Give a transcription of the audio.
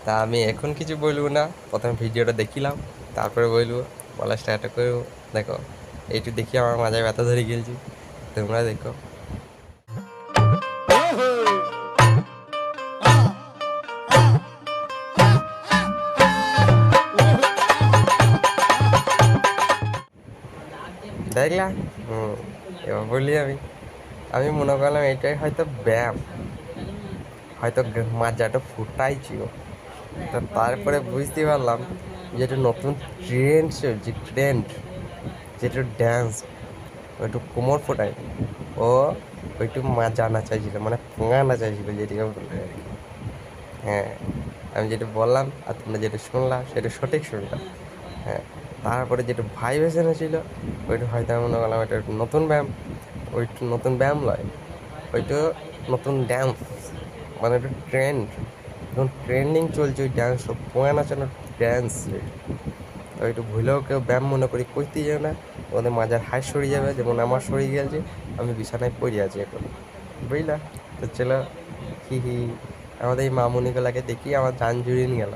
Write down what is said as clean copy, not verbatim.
তা আমি এখন কিছু বলবো না, প্রথমে ভিডিওটা দেখিলাম, তারপরে বলবো, বলা স্টার্ট করবো। দেখো, এইটু দেখি আমার মাজায় ব্যথা ধরে গেলছি, তোমরা দেখো। দেখলা? এবার বলি আমি আমি মনে করলাম এটাই হয়তো ব্যায়াম, হয়তো মাজাটা ফুটাইছিল। তা তারপরে বুঝতে পারলাম যে এটা নতুন ট্রেন্ড চলছে, ট্রেন্ড, যেটা ড্যান্স, ওইটু কোমর ফোটায়, ও ওইটু মাজা নাচাইছিল, মানে পোঙা নাচাইছিল, যেটাকে বলে আর কি। হ্যাঁ, আমি যেটা বললাম আর তোমরা যেটা শুনলাম সেটা সঠিক শুনলাম। হ্যাঁ, তারপরে যেটা ভাইব্রেশন ছিল, ওইটা হয়তো আমি মনে করলাম ওইটা নতুন ব্যায়াম। ওইটা নতুন ব্যায়াম লয়, ওইটা নতুন ড্যান্স, মানে ওটা ট্রেন্ড, এখন ট্রেন্ডিং চলছে ওই ডান্স, পোঙা নাচানোর ড্যান্স। তো একটু ভুলেও কেউ ব্যায়াম মনে করি করতে যাবে না, ওদের মাজার হাই সরে যাবে, যেমন আমার সরে গেছে, আমি বিছানায় পড়ে আছি এখন, বুঝলা? তো চলো, হি হি, আমাদের এই মামুনিগুলাকে দেখি আমার জান জুড়িয়ে নিয়ে গেল।